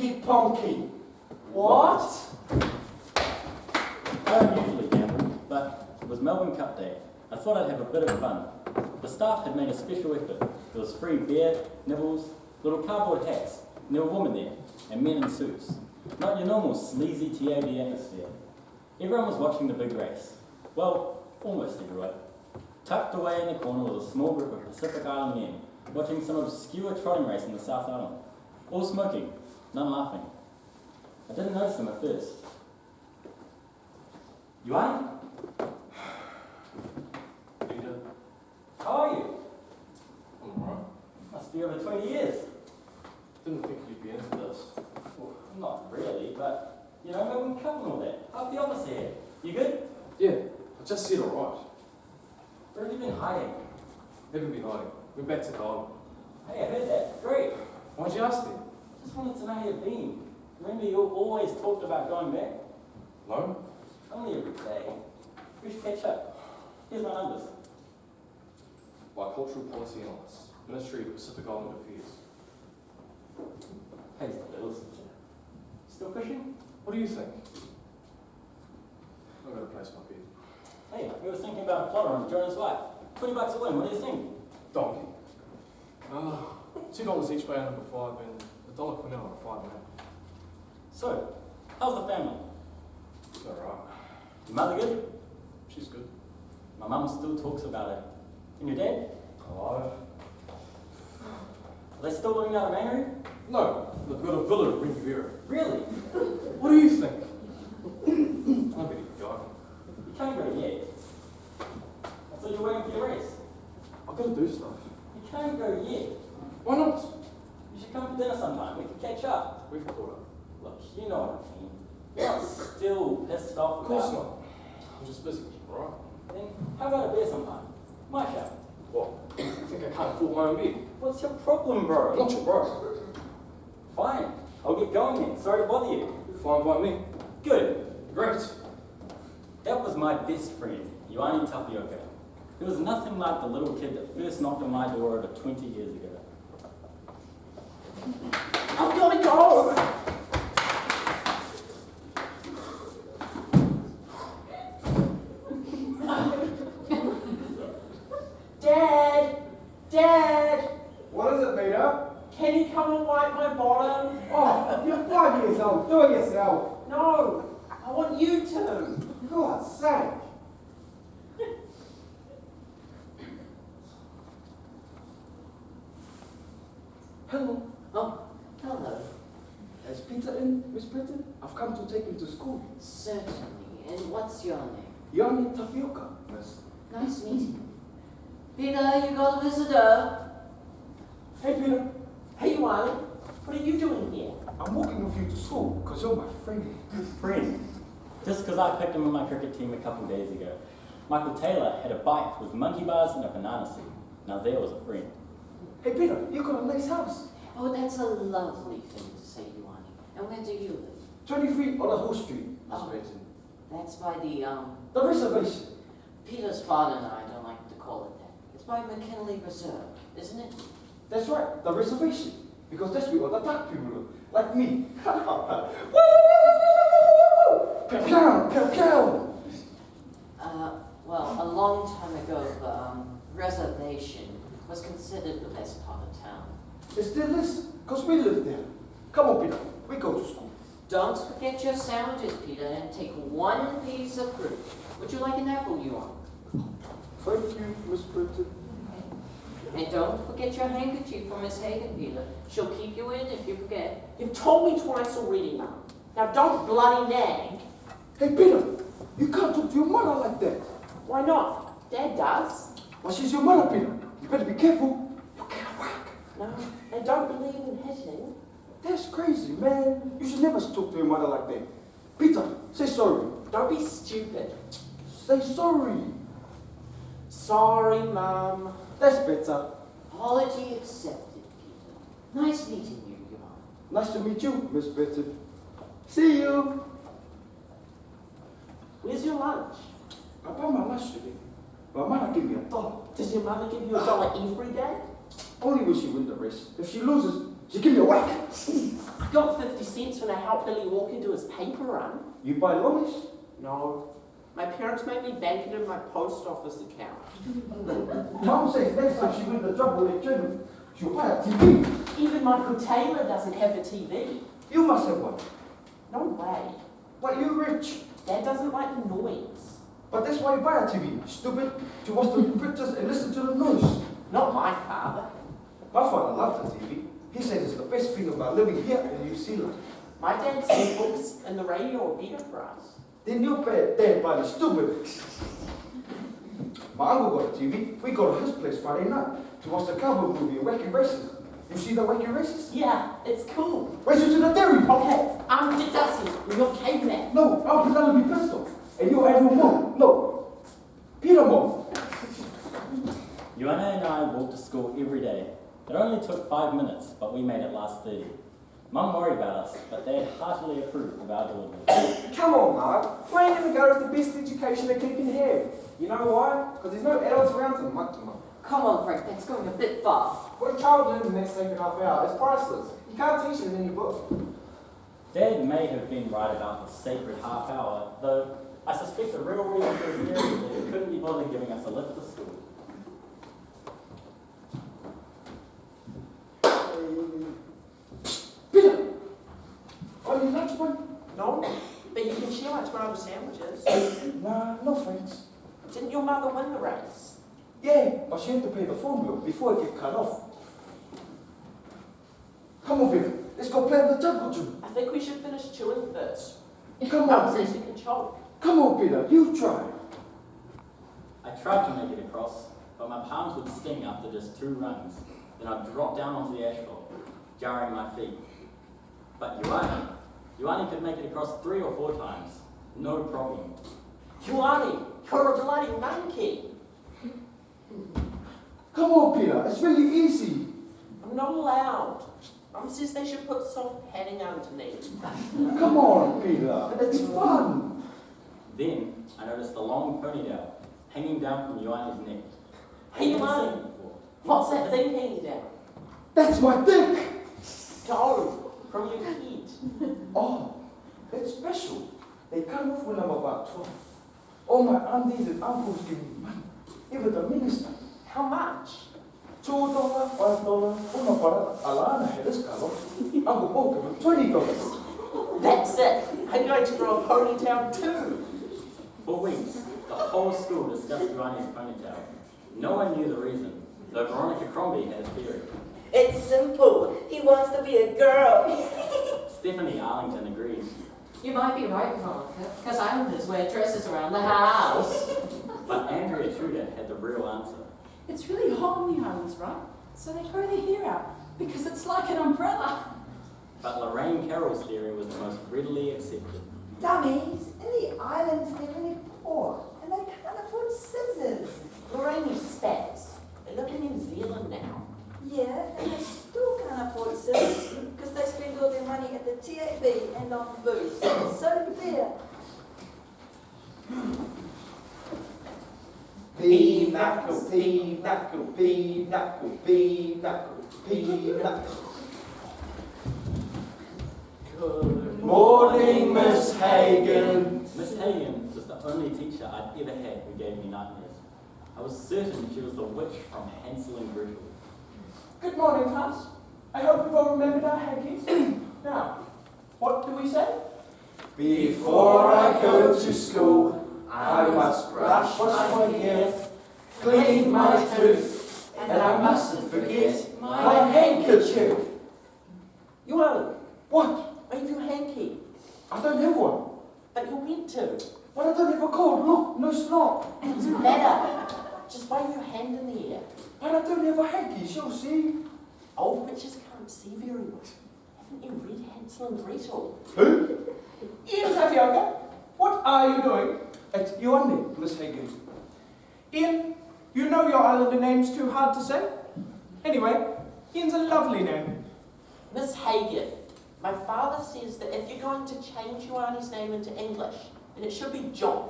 Inky Ponky. What? I don't usually gamble, but it was Melbourne Cup Day. I thought I'd have a bit of fun. The staff had made a special effort. There was free beer, nibbles, little cardboard hats, and there were women there, and men in suits. Not your normal sleazy TAB atmosphere. Everyone was watching the big race. Well, almost everyone. Tucked away in the corner was a small group of Pacific Island men, watching some obscure trotting race in the South Island. All smoking, none laughing. I didn't notice them at first. Yuan? Peter, How are you? I'm alright. Must be over 20 years. Didn't think you'd be into this. Well, not really, but, you know, Melbourne Cup and all that. How's the office here? You good? Yeah, I just said alright. Where have you been hiding? Never been hiding. We're back to Darwin. Hey, I heard that. Great. Why'd you ask me? Just wanted to know how you've been. Remember you always talked about going back? No? Only every day. We should catch up. Here's my numbers. By Cultural Policy Analyst, Ministry of Pacific Island Affairs. Pays the bills. Still fishing? What do you think? I'm gonna place my bet. Hey, we were thinking about a plotter on Jonah's wife. $20 a win, what do you think? Donkey. $2 each way on number 5 and $1 per hour on a 5 minute. So, how's the family? It's alright. Your mother good? She's good. My mum still talks about it. And your dad? Alive? Are they still living out of Mangere? No, they've got a villa at Ringavera. Really? What do you think? I'm a bit of a guy. You can't go yet. I thought you were waiting for your race. I've got to do stuff. You can't go yet. Why not? You should come for dinner sometime. We can catch up. We've caught up. Look, you know what I mean. You're not still pissed off Of course about not. I'm just busy, alright? Then how about a beer sometime? My show. What? You think I can't afford my own beer? What's your problem, bro? I'm not your bro. Fine. I'll get going then. Sorry to bother you. Fine by me. Good. Great. That was my best friend, Ioane Tapioca. There was nothing like the little kid that first knocked on my door over 20 years ago. I've got to go! Dad! Dad! What is it, Peter? Can you come and wipe my bottom? Oh, you're 5 years old. Do it yourself. No! I want you to! God's sake. Hello. Oh, hello. Is Peter in, Miss Britton? I've come to take him to school. Certainly. And what's your name? Ioane Tapioca, miss. Nice meeting you. Peter, you got a visitor. Hey, Peter. Hey, Wally, what are you doing here? I'm walking with you to school because you're my friend. Friend. Just because I picked him on my cricket team a couple days ago. Michael Taylor had a bike with monkey bars and a banana suit. Now there was a friend. Hey, Peter, you got a nice house. Oh, that's a lovely thing to say, Ioane. And where do you live? 23 on the whole street, Miss Oh. Britton. That's by the, The reservation. Peter's father and I don't like to call it that. It's by McKinley Reserve, isn't it? That's right, the reservation. Because that's where all the dark people live. Like me. Woo! Pew, pew, pew, pew. Well, a long time ago, the reservation was considered the best part of town. It still is, because we live there. Come on, Peter, we go to school. Don't forget your sandwiches, Peter, and take one piece of fruit. Would you like an apple, Ioane? Thank you, Miss Britton. And don't forget your handkerchief for Miss Hagan, Peter. She'll keep you in if you forget. You've told me twice already, Mum. Now don't bloody nag. Hey, Peter, you can't talk to your mother like that. Why not? Dad does. Well, she's your mother, Peter. You better be careful. You'll get a whack. No, I don't believe in hitting. That's crazy, man. You should never talk to your mother like that. Peter, say sorry. Don't be stupid. Say sorry. Sorry, Mum. That's better. Apology accepted, Peter. Nice meeting you, Ioane. Nice to meet you, Miss Britton. See you. Where's your lunch? I bought my lunch today. My mother gave me $1. Does your mother give you $1 every day? Only when she wins the race. If she loses, she give me a whack. I got 50 cents when I helped Billy Walker do his paper run. You buy lollies? No. My parents made me bank it in my post office account. Mom says next time she wins the job with the children, she'll buy a TV. Even Michael Taylor doesn't have a TV. You must have one. No way. But you're rich. Dad doesn't like the noise. But that's why you buy a TV, stupid, to watch the pictures and listen to the noise. Not my father. My father loved the TV. He said it's the best thing about living here in New Zealand. My dad said books and the radio are better for us. Then you pay dad buy the stupid. My uncle got a TV. We go to his place Friday night to watch the cowboy movie and Wacky Races. You see the Wacky Races? Yeah, it's cool. Race you to the dairy. Okay, I'm Dick Dusty. You're caveman. No, I'll pretend to be Pistol. And you're Andrew Moore. No, Peter Moore. Ioana and I walked to school every day. It only took 5 minutes, but we made it last 30. Mum worried about us, but Dad heartily approved of our delivery. Come on, Mark. Playing in the gutter is the best education a kid can have. You know why? Because there's no adults around to muck them up. Come on, Frank, that's going a bit far. What a child learns in that second half hour is priceless. You can't teach it in any book. Dad may have been right about the sacred half hour, though I suspect the real reason for his theory is that he couldn't be bothered giving us a lift to school. Peter, are you lunch boy? No, but you can share my 12 sandwiches. Nah, no thanks. Didn't your mother win the race? Yeah, but she had to pay the phone bill before it get cut off. Come on, Peter. Let's go play in the jungle gym. I think we should finish chewing first. Come on, Says Peter. you can choke. Come on, Peter. You try. I tried to make it across, but my palms would sting after just 2 runs. Then I'd drop down onto the asphalt, jarring my feet. But Ioani could make it across 3 or 4 times. No problem. Ioani, you're a bloody monkey. Come on, Peter. It's really easy. I'm not allowed. Mum says they should put soft padding underneath. Come on, Peter. It's fun. Then I noticed the long ponytail hanging down from Ioani's neck. Hey, I'd never Ioani. seen it before. What's that thing hanging down? That's my dick. No, from your head. Oh, it's special. They come off when I'm about 12. All my aunties and uncles give me money. Even the minister. How much? $2, $5, una para Alana had this color. Uncle Paul gave me $20. That's it. I'm going to grow a ponytail too. For weeks, the whole school discussed Ioani's ponytail. No one knew the reason, though Veronica Crombie had a theory. It's simple. He wants to be a girl. Stephanie Arlington agreed. You might be right, Veronica, because Islanders wear dresses around the house. But Andrea Tudor had the real answer. It's really hot on the islands, right? So they grow their hair out because it's like an umbrella. But Lorraine Carroll's theory was the most readily accepted. Dummies, in the islands they're really poor and they can't afford scissors. Lorraine, you spats. They live in New Zealand now. Yeah, and they still can't afford scissors because they spend all their money at the TAB and on booze. So fair. Pinnacle, pinnacle, pinnacle, pinnacle, pinnacle. Good morning, Miss Hagen. Miss Hagen was the only teacher I'd ever had who gave me nightmares. I was certain she was the witch from Hansel and Gretel. Good morning, class. I hope you've all remembered our hankies. Now, what do we say? Before I go to school, I must brush my hair, clean my tooth, and I mustn't forget my handkerchief. Ioani, What? wave your hanky. I don't have one. But you're meant to. But I don't have a cold. Look, no snot. Doesn't matter. Just wave your hand in the air. But I don't have a hanky. She'll see. Old witches can't see very well. Haven't you read Hansel and Gretel? Who? Ian Tapioca, what are you doing? It's Ioane, Miss Hagen. Ian, you know your islander name's too hard to say. Anyway, Ian's a lovely name. Miss Hagen, my father says that if you're going to change Ioani's name into English, then it should be John.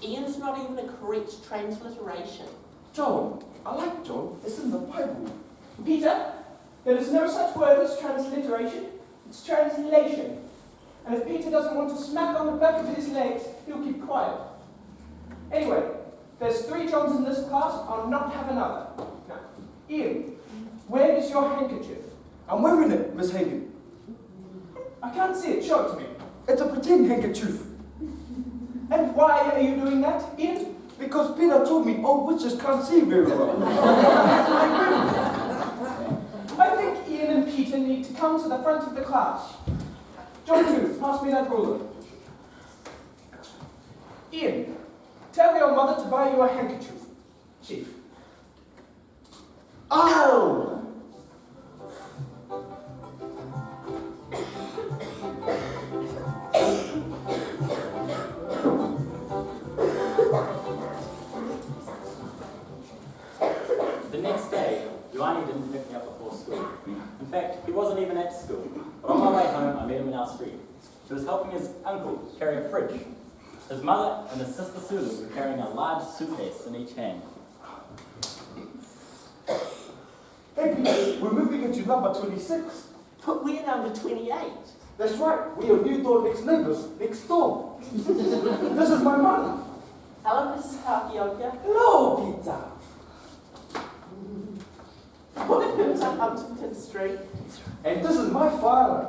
Ian's not even a correct transliteration. John. I like John. It's in the Bible. Peter, there is no such word as transliteration. It's translation. And if Peter doesn't want to smack on the back of his legs, he'll keep quiet. Anyway, there's 3 Johns in this class. I'll not have another. Now, Ian, where is your handkerchief? I'm wearing it, Miss Hagen. I can't see it. Show it to me. It's a pretend handkerchief. And why are you doing that, Ian? Because Peter told me old witches can't see very well. I think Ian and Peter need to come to the front of the class. John Tooth, pass me that ruler. Ian, tell your mother to buy you a handkerchief. Chief. Ow! The next day, Ioane didn't pick me up before school. In fact, he wasn't even at school. But on my way home, I met him in our street. He was helping his uncle carry a fridge. His mother and his sister Sulu were carrying a large suitcase in each hand. Hey Peter, we're moving into number 26. But we're number 28. That's right, we are new door next neighbors, next door. This is my mother. Hello, Mrs. Tapioca. Hello, Peter. Welcome to Huntington Street. And this is my father.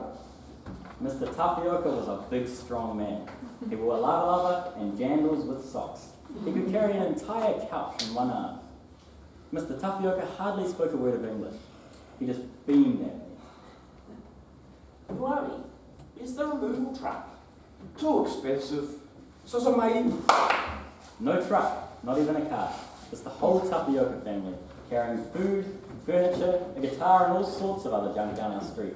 Mr. Tapioca was a big, strong man. He wore a lava and jandals with socks. He could carry an entire couch in one arm. Mr. Tapioca hardly spoke a word of English. He just beamed at me. Ioane, is the removal truck? Too expensive. So, mate. No truck, not even a car. It's the whole Tapioca family, carrying food, furniture, a guitar, and all sorts of other junk down our street.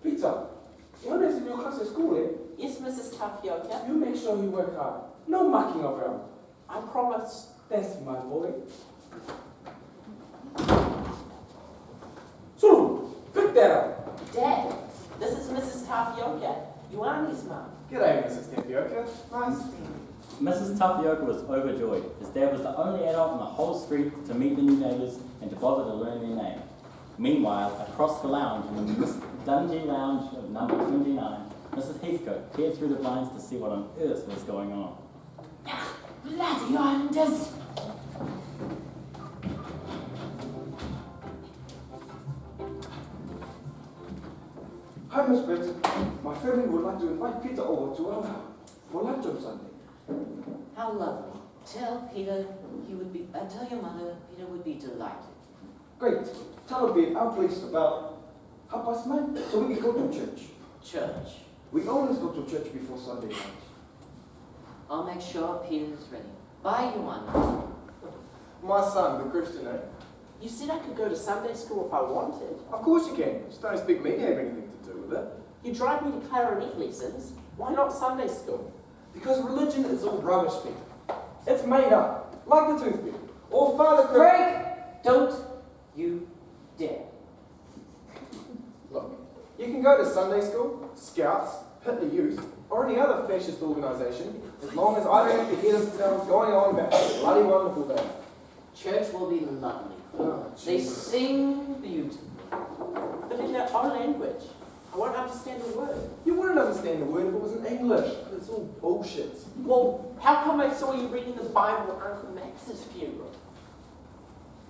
Peter, you know there's a new class at school, eh? Yes, Mrs. Tapioca. You make sure you work hard. No mucking around. I promise. That's my boy. So, pick that up. Dad, this is Mrs. Tapioca, Ioane's mum. G'day, Mrs. Tapioca. Nice. Mrs. Tapioca was overjoyed. His dad was the only adult in the whole street to meet the new neighbours and to bother to learn their name. Meanwhile, across the lounge, in the dingy lounge of number 29, Mrs. Heathcote peered through the blinds to see what on earth was going on. Bloody Islanders! Hi, Miss Benson. My family would like to invite Peter over to our house for lunch on Sunday. How lovely. Tell Peter he would be, tell your mother Peter would be delighted. Great. Tell her to be at our place about 9:30 so we can go to church. Church. We always go to church before Sunday night. I'll make sure Peter's ready. Bye, Ioane. My son, the Christian, eh? You said I could go to Sunday school if I wanted. Of course you can. Just don't expect me to have anything to do with it. You drive me to clarinet lessons. Why not Sunday school? Because religion is all rubbish, Peter. It's made up, like the toothpick. Or Father Christmas. Frank! Don't you dare. Look, you can go to Sunday school, Scouts, Hitler Youth, or any other fascist organisation, as long as I don't have to hear themselves going on about a bloody wonderful day. Church will be lovely. Oh, They Jesus. sing beautifully. But in their own language. I won't understand a word. You wouldn't understand the word if it was in English. It's all bullshit. Well, how come I saw you reading the Bible at Uncle Max's funeral?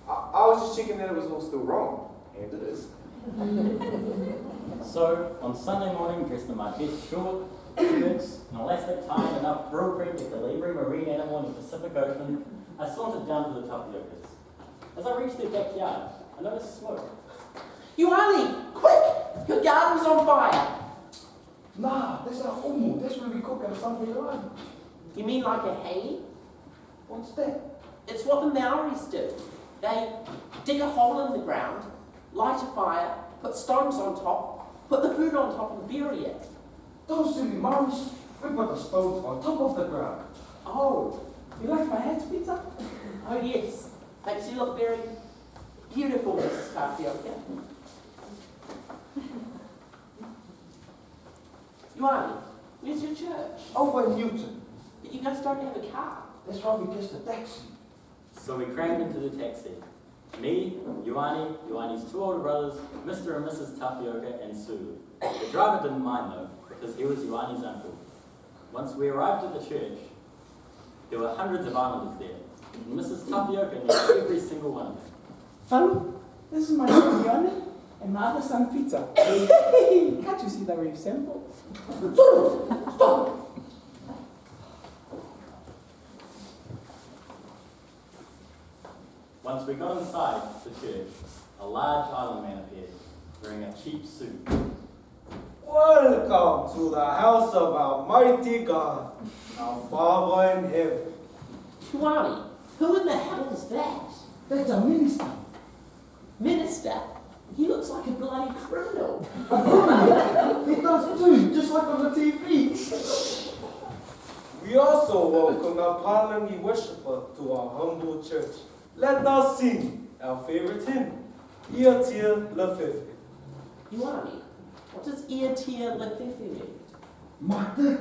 I was just checking that it was all still wrong. And it is. So, on Sunday morning, dressed in my best short, shirts, an elastic tie, and enough brill cream to deliver every marine animal in the Pacific Ocean, I sauntered down to the Tapiocas. As I reached their backyard, I noticed smoke. Ioane, quick! Your garden's on fire! Nah, that's our omu. That's where we cook our Sunday lunch. You mean like a hay? What's that? It's what the Maoris do. They dig a hole in the ground, light a fire, put stones on top, put the food on top and bury it. Those silly Maoris. We put the stones on top of the ground. Oh, You like my hat, Peter? oh yes. Makes you look very beautiful, Mrs. Tapioca. Ioane, where's your church? Over in Newton. But you guys don't have a car. That's why we catch the taxi. So we crammed into the taxi. Me, Ioane, Ioane's two older brothers, Mr. and Mrs. Tapioca, and Sulu. The driver didn't mind though, because he was Ioane's uncle. Once we arrived at the church, there were hundreds of islanders there, and Mrs. Tapioca knew every single one of them. Hello, this is my son Ioane and my other son Peter. Can't you see that we resemble? Stop! Once we got inside the church, a large island man appeared, wearing a cheap suit. Welcome to the house of our mighty God, our Father in heaven. Ioane, who in the hell is that? That's a minister. Minister? He looks like a bloody criminal. He does too, just like on the TV. We also welcome our Palani worshipper to our humble church. Let us sing our favorite hymn, Ia Tia Lefefe. Ioane, what does Ia Tia Lefefe mean? My dick.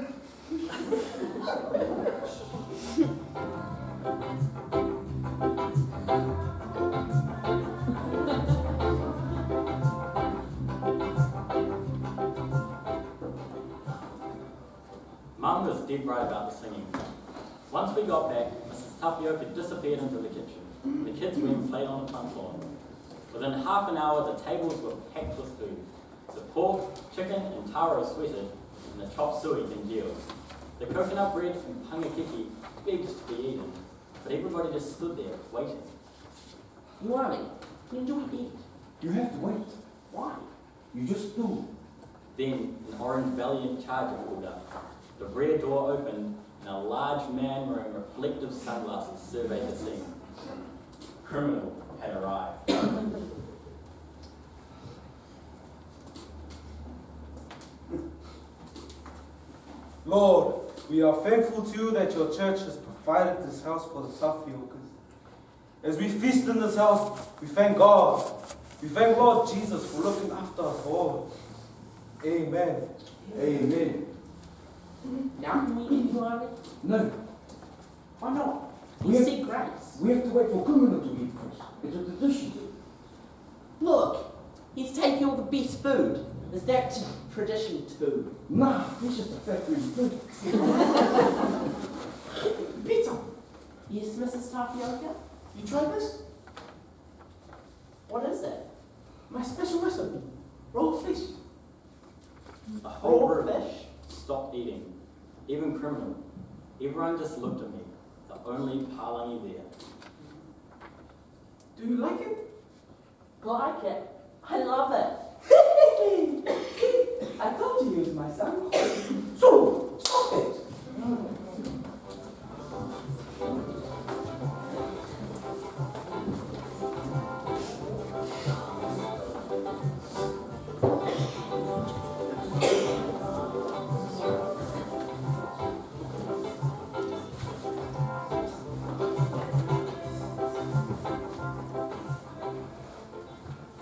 Mum was dead right about the singing. Once we got back, Mrs. Tapioca disappeared into the kitchen. The kids went and played on the front lawn. Within half an hour, the tables were packed with food. The pork, chicken, and taro sweated, and the chop suey congealed. The coconut bread and pangakiki begged to be eaten, but everybody just stood there, waiting. Ioane, when do we eat? You have to wait. Why? You just do. Then an orange Valiant Charger pulled up. The rear door opened, and a large man wearing reflective sunglasses surveyed the scene. Criminal had arrived. Lord, we are thankful to you that your church has provided this house for the Tapiokas. As we feast in this house, we thank God. We thank Lord Jesus for looking after us all. Amen. Amen. Now can we eat, Ioane? No, Why not? We You have- see grace. we have to wait for criminal to eat first. It's a tradition. Look, he's taking all the best food. Is that tradition too? Nah, this is the factory food. Peter, Yes, Mrs. Tapioca? you tried this? What is it? My special recipe. Raw fish. The whole Raw room fish? stopped eating, even criminal. Everyone just looked at me, the only Palangi there. Do you like it? Like it? I love it. I told you he was my son. So, stop it.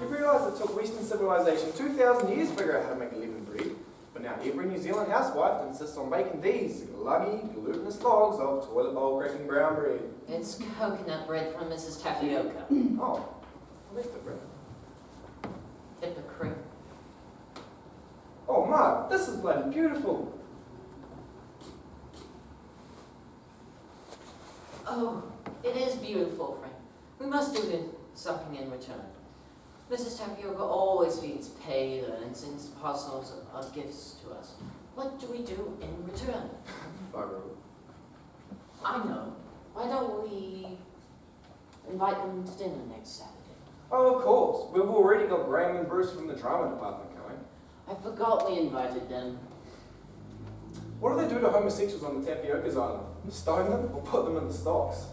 You realise it took Western civilization 2,000 years to figure out how to make leavened bread, but now every New Zealand housewife insists on baking these gluggy, glutinous logs of toilet bowl cracking brown bread. It's coconut bread from Mrs. Tapioca. Oh, that's different. Hypocrite. Oh, Mark, this is bloody beautiful. Oh, it is beautiful, Frank. We must do something in return. Mrs. Tapioca always feeds Paler and sends parcels of gifts to us. What do we do in return? Bugger. I know. Why don't we invite them to dinner next Saturday? Oh, of course. We've already got Graham and Bruce from the drama department coming. I forgot we invited them. What do they do to homosexuals on the Tapioca's Island? Stone them or put them in the stocks?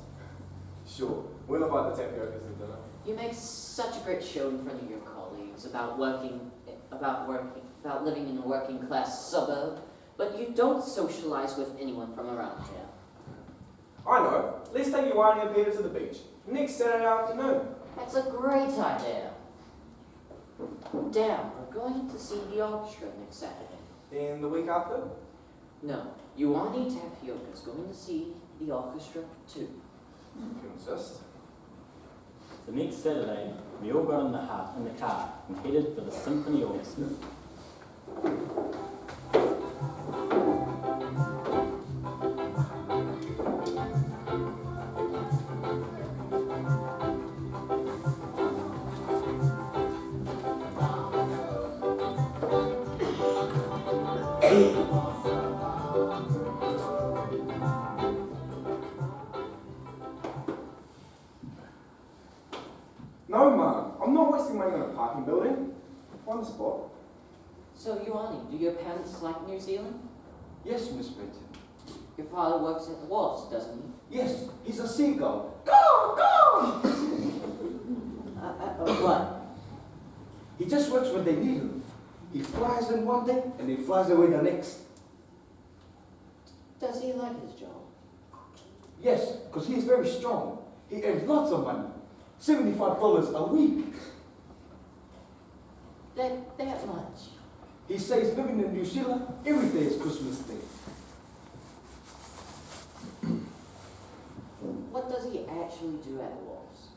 Sure, we'll invite the Tapiocas to dinner. You make such a great show in front of your colleagues about living in a working class suburb, but you don't socialize with anyone from around here. I know. Let's take Ioane and Peter to the beach next Saturday afternoon. That's a great idea. Damn, we're going to see the orchestra next Saturday. Then the week after? No, Ioane Tapioca's going to see the orchestra too. If you insist. The next Saturday, we all got in the car and headed for the symphony orchestra. No, man. I'm not wasting money on a parking building. Find a spot. So, Ioane, do your parents like New Zealand? Yes, Miss Benton. Your father works at the wharves, doesn't he? Yes, he's a seagull. What? He just works when they need him. He flies in one day and he flies away the next. Does he like his job? Yes, because he is very strong. He earns lots of money. $75 a week. That much? He says living in New Zealand, every day is Christmas Day. What does he actually do at the wharves?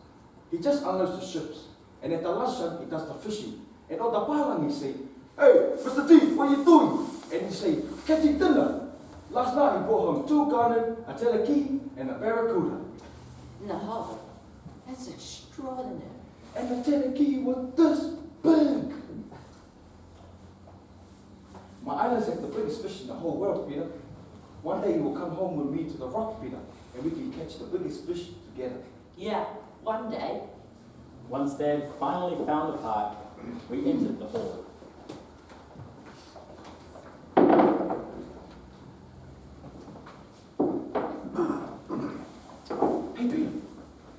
He just unloads the ships. And at the lunchtime, he does the fishing. And on the pylon, he say, "Hey, Mr. T, what are you doing?" And he say, "Catching dinner." Last night, he brought home 2 garnet, a telekey, and a barracuda. No, that's extraordinary. And the telekey was this big. My islands have the biggest fish in the whole world, Peter. One day you will come home with me to the rock, Peter, and we can catch the biggest fish together. Yeah, one day. Once Dad finally found a park, we entered the hall. Hey, Peter,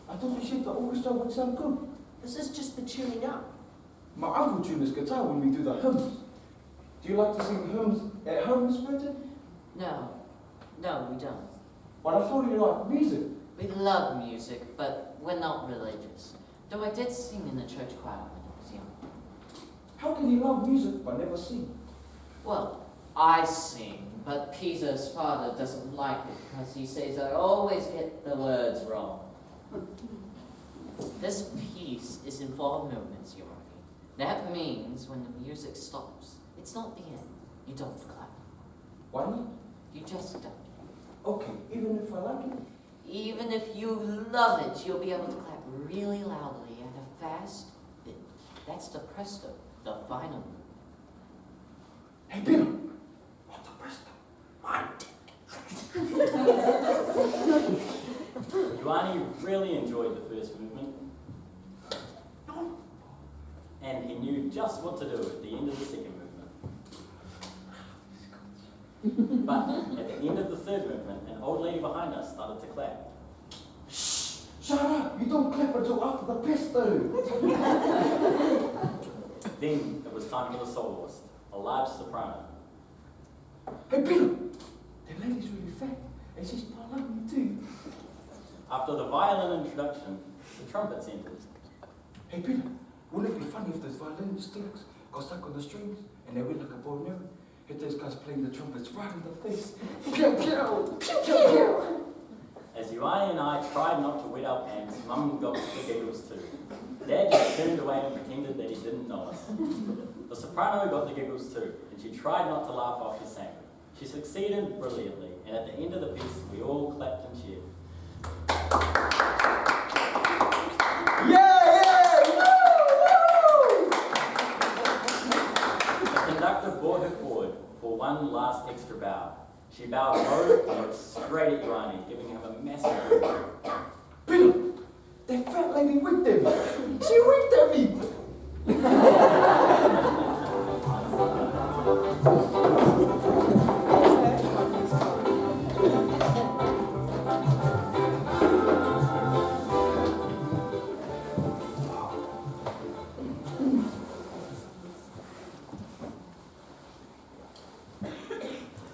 I thought you said the orchestra would sound good. This is just the tuning up. My uncle tuned his guitar when we do the hymns. Do you like to sing hymns at home, Miss Bridget? No, we don't. But I thought you liked music. We love music, but we're not religious. Though I did sing in the church choir when I was young. How can you love music but never sing? Well, I sing, but Peter's father doesn't like it because he says I always get the words wrong. This piece is in 4 movements, Ioane. That means when the music stops, it's not the end. You don't clap. Why not? You just don't. Okay, even if I like it. Even if you love it, you'll be able to clap really loudly at a fast bit. That's the presto, the final move. Hey, Peter, what's the presto? My Ioane really enjoyed the first movement, and he knew just what to do at the end of the second movement. But at the end of the third movement, an old lady behind us started to clap. Shut up! You don't clap until after the pesto! Then it was time for the soloist, a large soprano. Hey, Peter! That lady's really fat, and she's not like me too. After the violin introduction, the trumpets entered. Hey, Peter, wouldn't it be funny if those violinists got stuck on the strings and they went like a bow and arrow? Hit those guys playing the trumpets right in the face. Pew, pew, pew, pew, pew. As Ioane and I tried not to wet our pants, Mum got the giggles too. Dad just turned away and pretended that he didn't know us. The soprano got the giggles too, and she tried not to laugh while she sang. She succeeded brilliantly, and at the end of the piece, we all clapped and cheered. Yeah! Woo! The conductor brought her forward for one last extra bow. She bowed low and looked straight at Ioane, giving him a massive grin. Peter, that fat lady winked at me. She winked at me.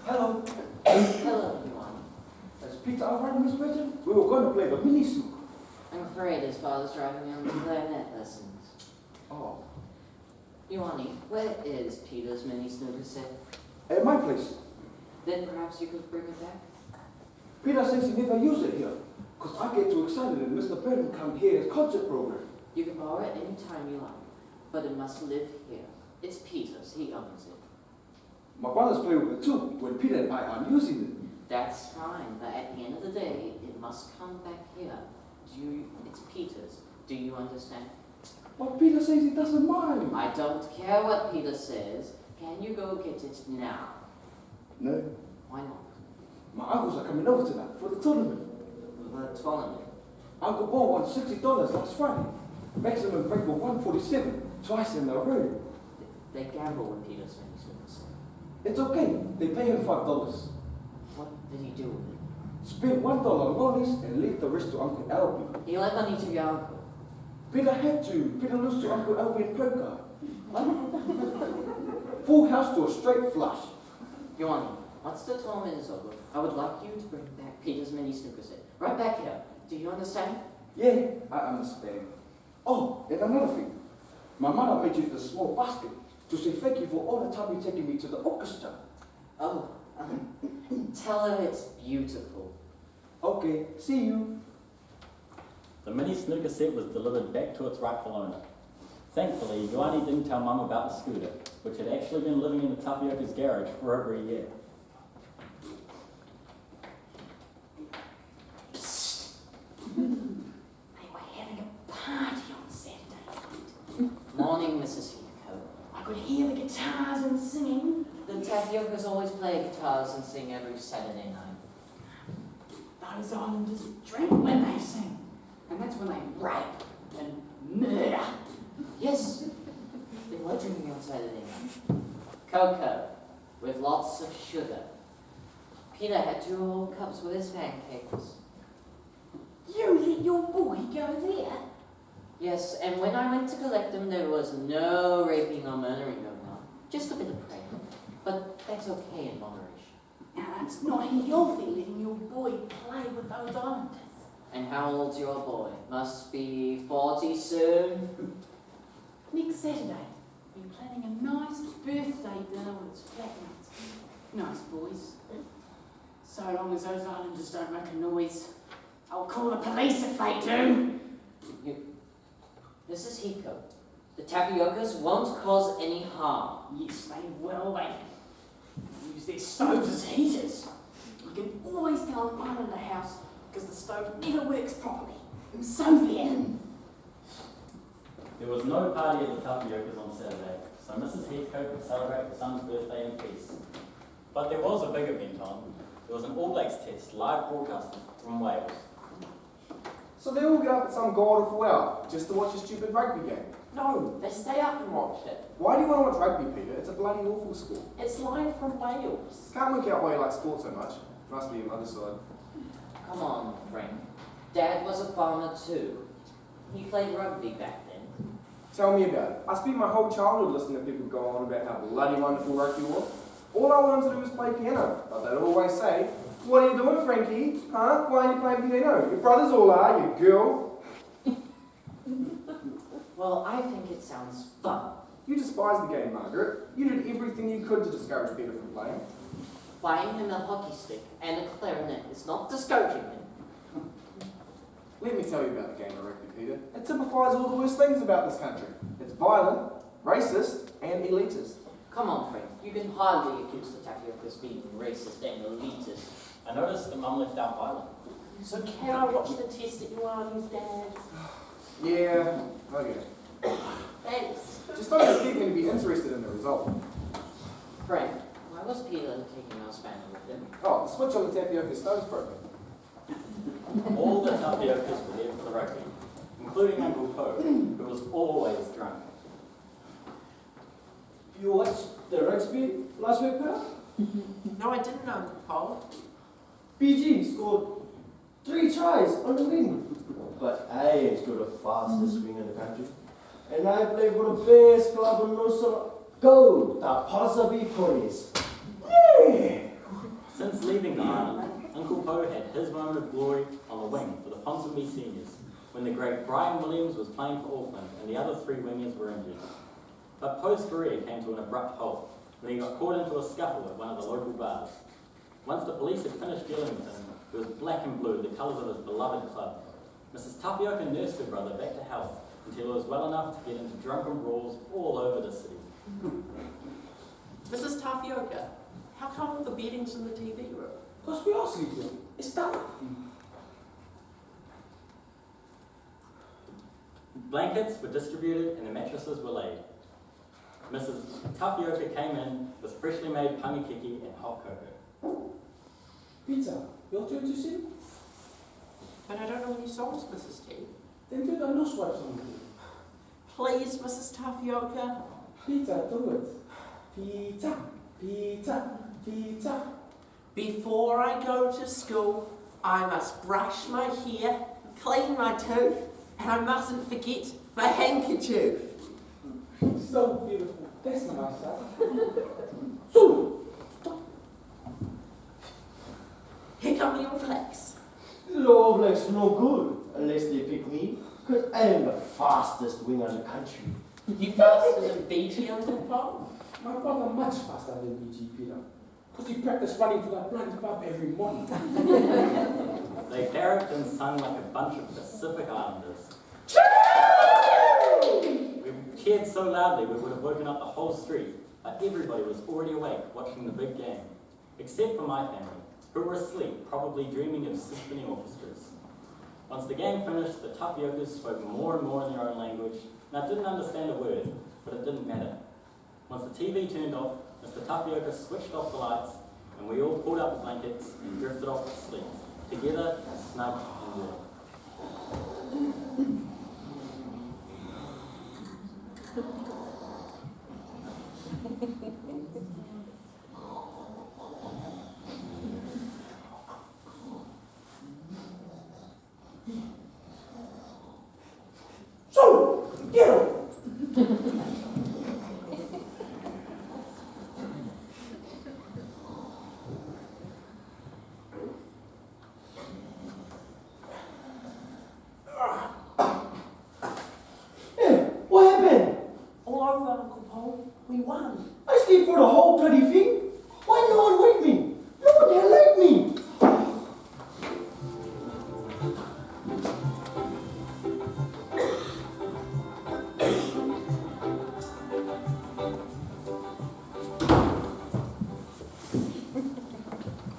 Hello. Hello, Ioane. Is Peter all right, Miss Bridget? We were going to play the mini souk. I'm afraid his father's driving me on the clarinet lessons. Oh. Ioane, where is Peter's mini snooker set? At my place. Then perhaps you could bring it back? Peter says he never used it here. Because I get too excited and Mr. Benham come here as concert program. You can borrow it any time you like, but it must live here. It's Peter's, he owns it. My brothers play with it too, when Peter and I are using it. That's fine, but at the end of the day, it must come back here. It's Peter's. Do you understand? But Peter says he doesn't mind. I don't care what Peter says. Can you go get it now? No. Why not? My uncles are coming over tonight for the tournament. The tournament. Uncle Bo won $60 last Friday. Maximum break was 147, twice in a row. They gamble when Peter's finished with us. It's okay. They pay him $5. What did he do with it? Spend $1 on rollies and leave the rest to Uncle Albie. He lent money to your uncle. Peter had to. Peter lose to Uncle Albie in poker. Full house to a straight flush. Johnny, once the tournament is over, I would like you to bring back Peter's mini snooker set. Right back here. Do you understand? Yeah, I understand. Oh, and another thing. My mother made you the small basket to say thank you for all the time you've taken me to the orchestra. Oh, tell her it's beautiful. Okay, see you. The mini snooker set was delivered back to its rightful owner. Thankfully, Ioane didn't tell Mum about the scooter, which had actually been living in the Tapioca's garage for over a year. They were having a party on Saturday. Morning, Mrs. Hiko. I could hear the guitars and singing. The Tapiocas always play guitars and sing every Saturday night. Those islanders drink when they sing. And that's when they rape and murder. Yes, they were drinking on Saturday night. Cocoa, with lots of sugar. Peter had 2 whole cups with his pancakes. You let your boy go there? Yes, and when I went to collect them, there was no raping or murdering going on. Just a bit of prey. But that's okay in moderation. Now, it's not healthy letting your boy play with those islanders. And how old's your boy? Must be 40 soon. Next Saturday, we're planning a nice birthday dinner with his flatmates. Nice boys. So long as those islanders don't make a noise, I'll call the police if they do. Mrs. Hiko, the Tapiocas won't cause any harm. Yes, they will. They use their stoves as heaters. You can always tell them I'm in the house because the stove never works properly. So there. There was no party at the Tapiocas on Saturday, so Mrs. Heathcote could celebrate her son's birthday in peace. But there was a big event on. There was an All Blacks test, live broadcasted from Wales. So they all get up at some god-awful hour just to watch a stupid rugby game. No, they stay up and watch it. Why do you want to watch rugby, Peter? It's a bloody awful sport. It's live from Wales. Can't work out why you like sport so much. Must be your mother's side. Come on, Frank. Dad was a farmer too. He played rugby back then. Tell me about it. I spent my whole childhood listening to people go on about how bloody wonderful rugby was. All I wanted to do was play piano, but they'd always say, "What are you doing, Frankie? Huh? Why aren't you playing piano? Your brothers all are, you girl." Well, I think it sounds fun. You despise the game, Margaret. You did everything you could to discourage Peter from playing. Buying him a hockey stick and a clarinet is not discouraging him. Let me tell you about the game of rugby, Peter. It typifies all the worst things about this country. It's violent, racist, and elitist. Come on, Frank. You can hardly accuse the Tapiocas of being racist and elitist. I noticed that Mum left out violent. So can I watch the test at Ioane's, Dad? Yeah, okay. Thanks. Just don't expect me to be interested in the result. Frank, why was Peter taking our Spanish with him? Oh, the switch on the tapioca stove's broken. All the Tapiocas were there for the rugby, including Uncle Po, who was always drunk. You watched the rugby last week, Peter? No, I didn't, Uncle Paul. PG scored 3 tries on the wing. But I ain't still the fastest wing in the country. And I play for the best club in Nusa. Go, the Pasabi Ponies. Yeah! Since leaving the island, Uncle Po had his moment of glory on the wing for the Ponsonby Seniors, when the great Brian Williams was playing for Auckland and the other 3 wingers were injured. But Po's career came to an abrupt halt when he got caught into a scuffle at one of the local bars. Once the police had finished dealing with him, he was black and blue, the colours of his beloved club. Mrs. Tapioca nursed her brother back to health until he was well enough to get into drunken brawls all over the city. Mrs. Tapioca, how come the bedding's in the TV room? Because we are sleeping. It's dark. Blankets were distributed and the mattresses were laid. Mrs. Tapioca came in with freshly made pangakiki and hot cocoa. Peter, your turn to sing? But I don't know any songs, Mrs. T. Then do the nurse wife song. Please, Mrs. Tapioca. Peter, do it. Peter, Peter, Peter. Before I go to school, I must brush my hair, clean my tooth, and I mustn't forget my handkerchief. So beautiful. That's nice, huh? So, stop. Here come your flags. Lovelace no good unless they pick me, because I am the fastest winger in the country. You faster than BT, Uncle Paul? My brother much faster than BG, Peter. Because he practiced running to that bloody pub every morning. They barracked and sung like a bunch of Pacific Islanders. We cheered so loudly we would have woken up the whole street, but everybody was already awake watching the big game, except for my family, who were asleep, probably dreaming of symphony orchestras. Once the game finished, the Tapiocas spoke more and more in their own language, and I didn't understand a word, but it didn't matter. Once the TV turned off, Mr. Tapioca switched off the lights, and we all pulled up the blankets and drifted off to sleep, together, snug and warm. So, get up. What happened? All over, Uncle Paul. We won. I sleep for the whole bloody thing. Why no one wake me? No one here like me.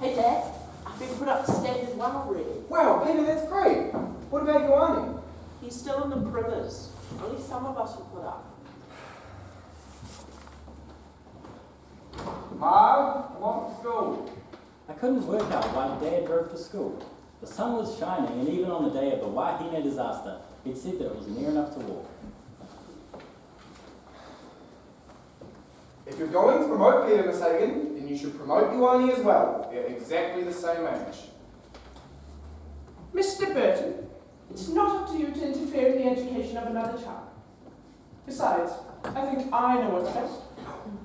Hey, Dad. I've been put up to standard 1 already. Wow, Peter, that's great. What about Ioane? He's still in the primers. Only some of us were put up. Mom, come on to school. I couldn't work out why Dad drove to school. The sun was shining, and even on the day of the Wahine disaster, he'd said that it was near enough to walk. If you're going to promote Peter, Miss Hagan, then you should promote Ioane as well. They're exactly the same age. Mr. Burton, it's not up to you to interfere in the education of another child. Besides, I think I know what's best.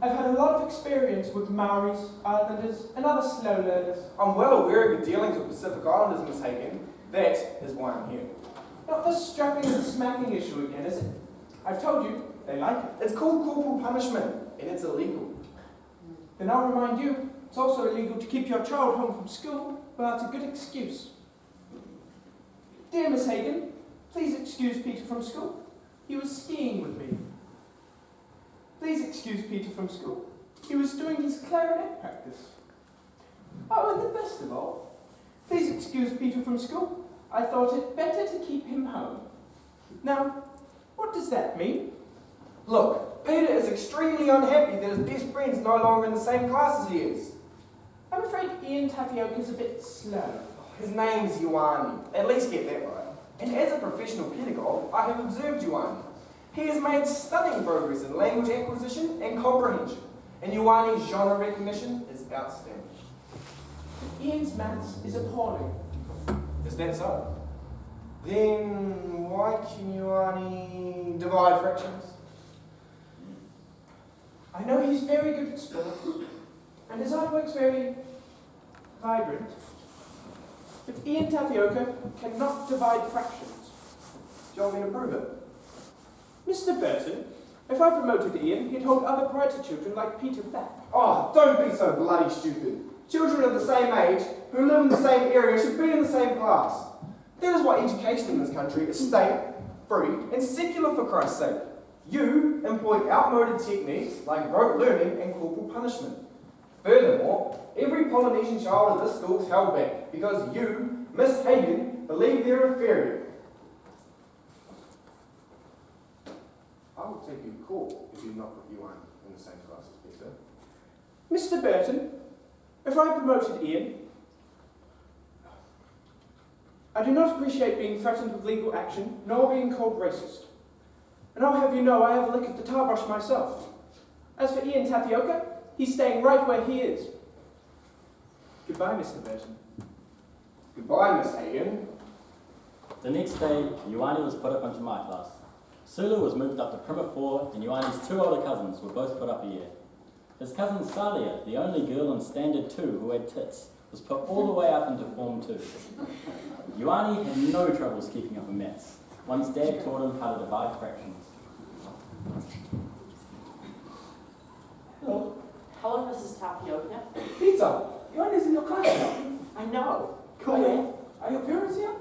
I've had a lot of experience with Maoris, Islanders, and other slow learners. I'm well aware of your dealings with Pacific Islanders, Miss Hagan. That is why I'm here. Not the strapping and smacking issue again, is it? I've told you, they like it. It's called corporal punishment, and it's illegal. Then I'll remind you, it's also illegal to keep your child home from school without a good excuse. Dear Miss Hagan, please excuse Peter from school. He was skiing with me. Please excuse Peter from school. He was doing his clarinet practice. Oh, and the best of all, please excuse Peter from school. I thought it better to keep him home. Now, what does that mean? Look, Peter is extremely unhappy that his best friend's no longer in the same class as he is. I'm afraid Ian Tapioca's a bit slow. His name's Ioane. At least get that right. And as a professional pedagogue, I have observed Ioane. He has made stunning progress in language acquisition and comprehension, and Ioane's genre recognition is outstanding. Ian's maths is appalling. Is that so? Then why can Ioane divide fractions? I know he's very good at sport, and his artwork's very vibrant. But Ian Tapioca cannot divide fractions. Do you want me to prove it? Mr. Burton, if I promoted Ian, he'd hold other brighter children like Peter back. Oh, don't be so bloody stupid. Children of the same age, who live in the same area, should be in the same class. That is why education in this country is state, free, and secular for Christ's sake. You employ outmoded techniques like rote learning and corporal punishment. Furthermore, every Polynesian child at this school is held back because you, Miss Hagen, believe they're inferior. I will take you to court if you not put you on in the same class as Peter. Mr. Burton, if I promoted Ian, I do not appreciate being threatened with legal action, nor being called racist. And I'll have you know I have a lick at the tar brush myself. As for Ian Tapioca, he's staying right where he is. Goodbye, Mr. Burton. Goodbye, Miss Hagen. The next day, Ioane was put up into my class. Sulu was moved up to Prima 4, and Ioane's two older cousins were both put up a year. His cousin Salia, the only girl in Standard 2 who had tits, was put all the way up into Form 2. Ioane had no troubles keeping up in maths, once Dad taught him how to divide fractions. Hello. Hello, Mrs. Tapioca. Peter, Ioane's in your class now. I know. Are you- Are your parents here?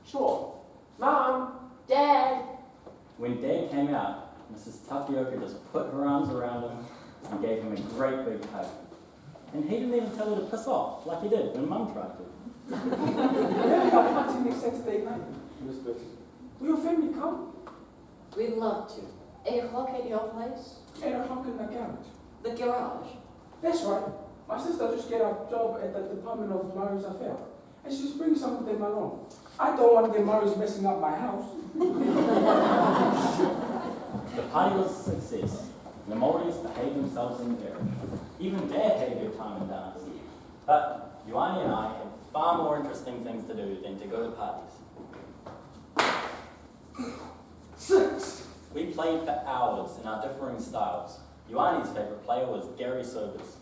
Sure. Mom, Dad. When Dad came out, Mrs. Tapioca just put her arms around him and gave him a great big hug. And he didn't even tell her to piss off, like he did when Mum tried to. We're having a party next Saturday night, Miss Betty. Will your family come? We'd love to. 8 o'clock at your place? 8 o'clock in the garage. The garage? That's right. My sister just got a job at the Department of Marriage Affairs, and she's bringing some of them along. I don't want them Marys messing up my house. The party was a success. The Māoris behaved themselves in the garage. Even Dad had a good time and dance. But Ioane and I had far more interesting things to do than to go to parties. 6, We played for hours in our differing styles. Ioane's favourite player was Gary Sobers,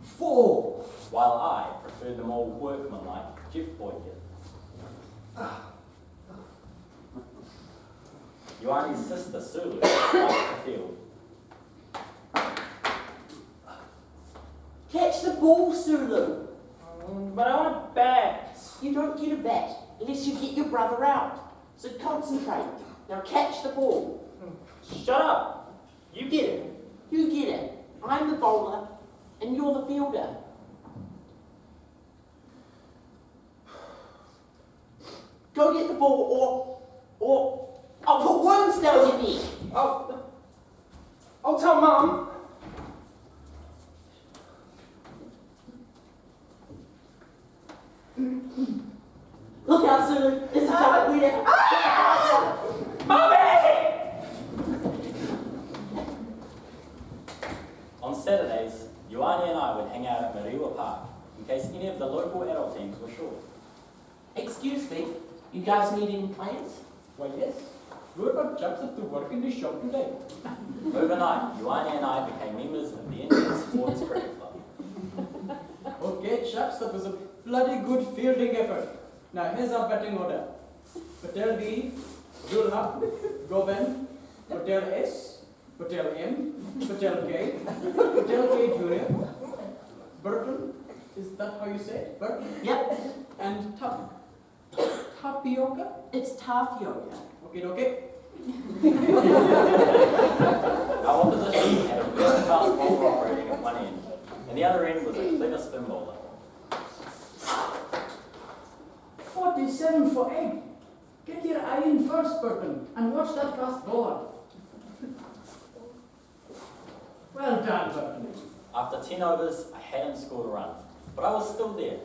4, while I preferred the more workmanlike Jeff Boykin. Ioane's sister Sulu liked the field. Catch the ball, Sulu. But I want to bat. You don't get a bat unless you get your brother out. So concentrate. Now catch the ball. Shut up. You get it. You get it. I'm the bowler and you're the fielder. Go get the ball or I'll put worms down your neck. I'll tell Mum. Look out, Sulu. This is how we do. On Saturdays, Ioane and I would hang out at Mariwa Park in case any of the local adult teams were short. Excuse me, you guys need any plans? Why, yes. Rupert jumps up to work in the shop today. Overnight, Ioane and I became members of the Indian Sports Cricket Club. Okay, chaps, that was a bloody good fielding effort. Now, here's our batting order. Patel B, Dulha, Govind, Patel S, Patel M, Patel K, Patel K Jr., Burton, is that how you say it? Burton? Yep, And Tapioca? it's tapioca. Okay. Our opposition had a first-class bowler operating at one end, and the other end was a clever spin bowler. 47 for 8. Get your eye in first, Burton, and watch that fast bowler. Well done, Burton. After 10 overs, I hadn't scored a run, but I was still there.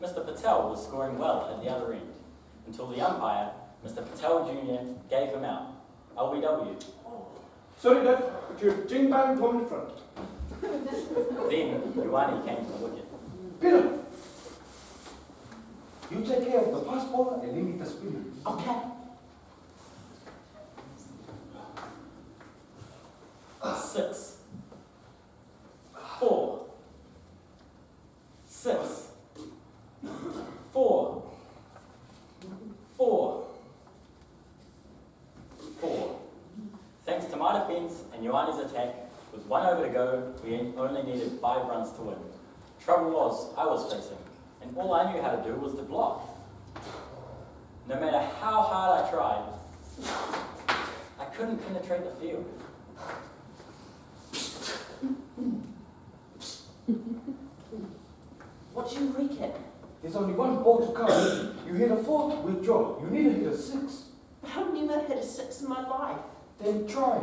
Mr. Patel was scoring well at the other end, until the umpire, Mr. Patel Jr., gave him out. LBW. Sorry, Dad, but you're jing bang plumb in front. Then Ioane came to the wicket. Peter, you take care of the fast bowler and leave me the spinner. Okay. Six. 4. 6. 4. 4. 4. Thanks to my defence and Ioane's attack, with 1 over to go, we only needed 5 runs to win. Trouble was, I was facing, and all I knew how to do was to block. No matter how hard I tried, I couldn't penetrate the field. What do you reckon? There's only one ball to come. You hit a 4, withdraw. You need to hit a 6. I've never hit a 6 in my life. Then try.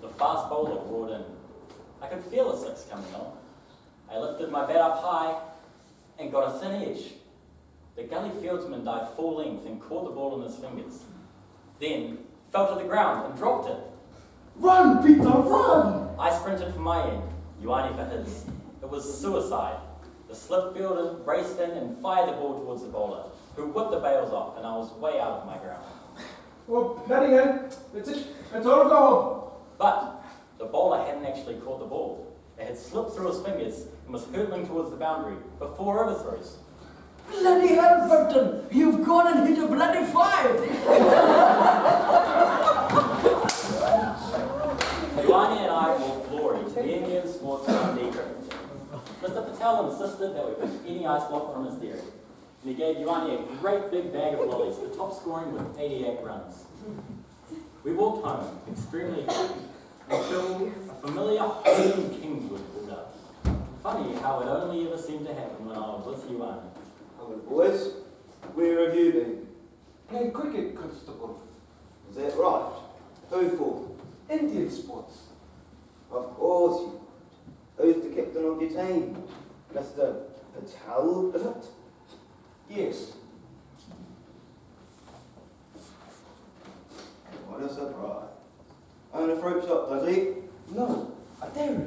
The fast bowler roared in. I could feel a 6 coming on. I lifted my bat up high and got a thin edge. The gully fieldsman dived full length and caught the ball in his fingers. Then fell to the ground and dropped it. Run, Peter, run! I sprinted for my end, Ioane for his. It was suicide. The slip fielder raced in and fired the ball towards the bowler, who whipped the bails off, and I was way out of my ground. Well, batting in. That's it. That's all go home. But the bowler hadn't actually caught the ball. It had slipped through his fingers and was hurtling towards the boundary before overthrows. Bloody hell, Burton! You've gone and hit a bloody 5! Ioane and I brought glory to the Indian sports Dundee cricket. Mr. Patel insisted that we pick any ice block from his dairy, and he gave Ioane a great big bag of lollies, the top scoring with 88 runs. We walked home extremely happy until a familiar home Kingswood pulled up. Funny how it only ever seemed to happen when I was with Ioane. Hello, boys. Where have you been? Playing cricket, Constable. Is that right? Who for? Indian sports. Of course you would. Who's the captain of your team? Mr. Patel, is it? Yes. What a surprise. Own a fruit shop, does he? No, a dairy.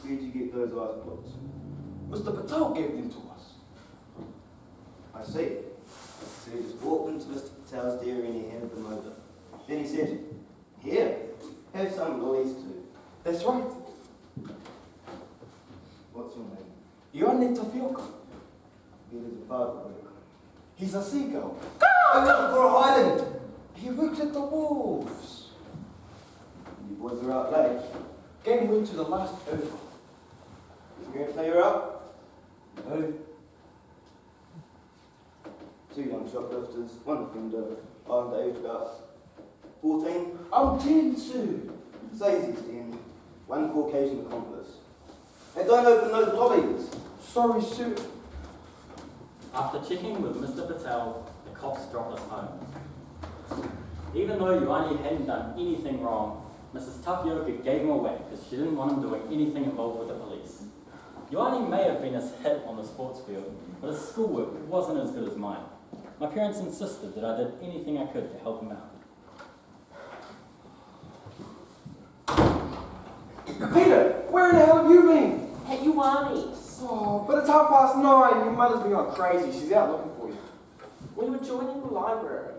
Where'd you get those ice blocks? Mr. Patel gave them to us. I see. So you just walked into Mr. Patel's dairy and he handed them over. Then he said, here, have some lollies too. That's right. What's your name? Ioane Tapioca. Where does your father work? He's a seagull. I'm looking for a island. He works at the Wolves. You boys are out late. Game went to the last over. Is your grandfather up? No. Two young shoplifters, one offender, island age about 14. I'm 10, sir. Says he's 10. One Caucasian accomplice. And don't open those lobbies. Sorry, sir. After checking with Mr. Patel, the cops dropped us home. Even though Ioane hadn't done anything wrong, Mrs. Tapioca gave him away because she didn't want him doing anything involved with the police. Ioane may have been a hit on the sports field, but his schoolwork wasn't as good as mine. My parents insisted that I did anything I could to help him out. Peter, where in the hell have you been? At Ioane's. Oh, but it's 9:30. Your mother's been going crazy. She's out looking for you. We were joining the library.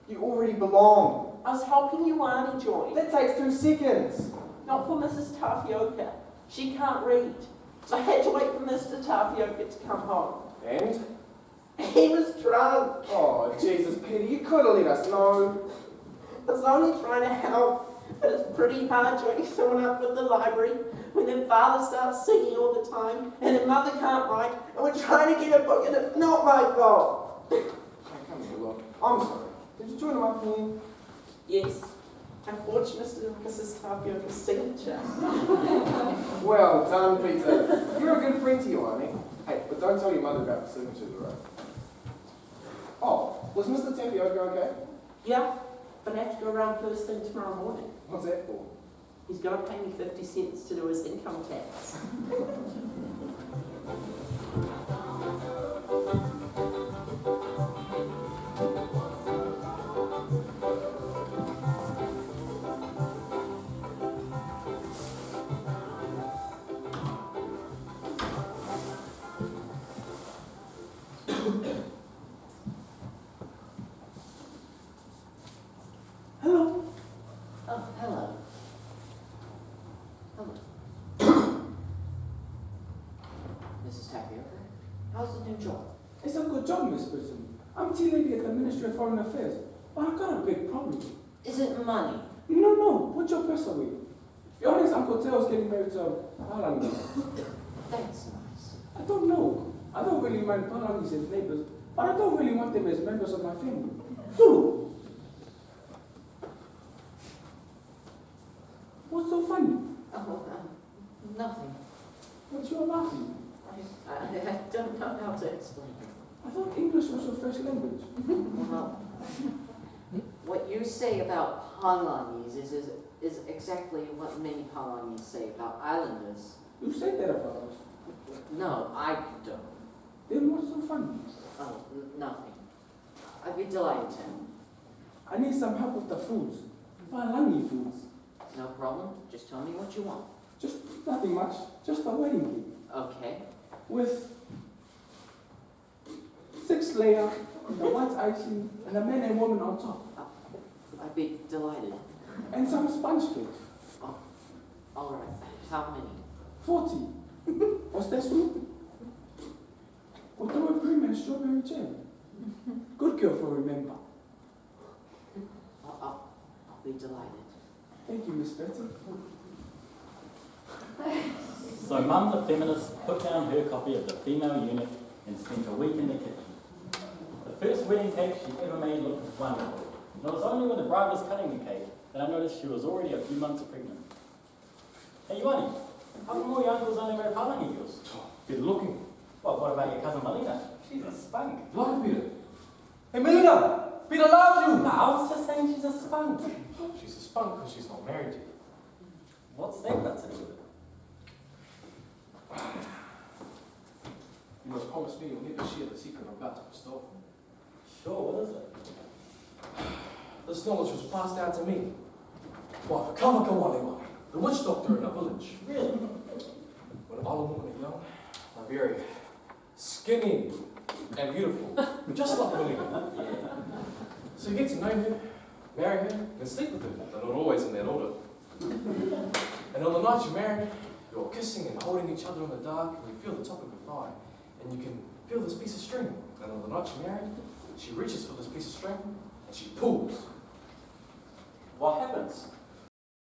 You already belong. I was helping Ioane join. That takes 2 seconds. Not for Mrs. Tapioca. She can't read. So I had to wait for Mr. Tapioca to come home. And? He was drunk. Oh, Jesus, Peter, you could have let us know. I was only trying to help. But it's pretty hard joining someone up with the library when their father starts singing all the time and their mother can't write and we're trying to get a book and it's not my fault. Hey, come here, look. I'm sorry. Did you join him up here? Yes. I forged Mrs. Tapioca's signature. Well done, Peter. You're a good friend to you, aren't you? Hey, but don't tell your mother about the signatures, all right? Oh, was Mr. Tapioca okay? Yeah, but I have to go around first thing tomorrow morning. What's that for? He's going to pay me 50 cents to do his income tax. Hello. Oh, hello. Hello. Mrs. Tapioca, how's the new job? It's a good job, Miss Britton. I'm tea lady at the Ministry of Foreign Affairs, but I've got a big problem. Is it money? No, put your purse away. Your honest Uncle Teo's getting married to Palangi. That's nice. I don't know. I don't really mind Palangis as neighbors, but I don't really want them as members of my family. Zulu! What's so funny? Oh, nothing. What you're laughing? I don't know how to explain it. I thought English was your first language. Well, what you say about Palangis is exactly what many Palangis say about islanders. You said that about us. No, I don't. Then what's so funny? Oh, nothing. I'd be delighted to. I need some help with the foods. Palangi foods. No problem. Just tell me what you want. Just nothing much. Just a wedding cake. Okay. With 6 layer, the white icing, and a man and woman on top. I'd be delighted. And some sponge cake. All right. How many? 40. What's that sweet? With the whipped cream and strawberry jam. Good girl for remember. I'll be delighted. Thank you, Miss Betty. So Mum the feminist put down her copy of The Female Eunuch and spent a week in the kitchen. The first wedding cake she ever made looked wonderful. And it was only when the bride was cutting the cake that I noticed she was already a few months pregnant. Hey, Ioani, how come all your uncles only marry Palangi girls? Good looking. Well, what about your cousin Melina? She's a spunk. Like Peter. Hey, Melina! Peter loves you! No, I was just saying she's a spunk. She's a spunk because she's not married yet. What's that got to do with it? You must promise me you'll never share the secret I'm about to bestow. Sure, what is it? This knowledge was passed down to me by Fakavaka Waliwali, the witch doctor in a village. Really? When all the women are young, they're very skinny and beautiful, just like Melina. So you get to know her, marry her, and sleep with her. They're not always in that order. And on the night you're married, you're kissing and holding each other in the dark, and you feel the top of her thigh, and you can feel this piece of string. And on the night you're married, she reaches for this piece of string, and she pulls. What happens?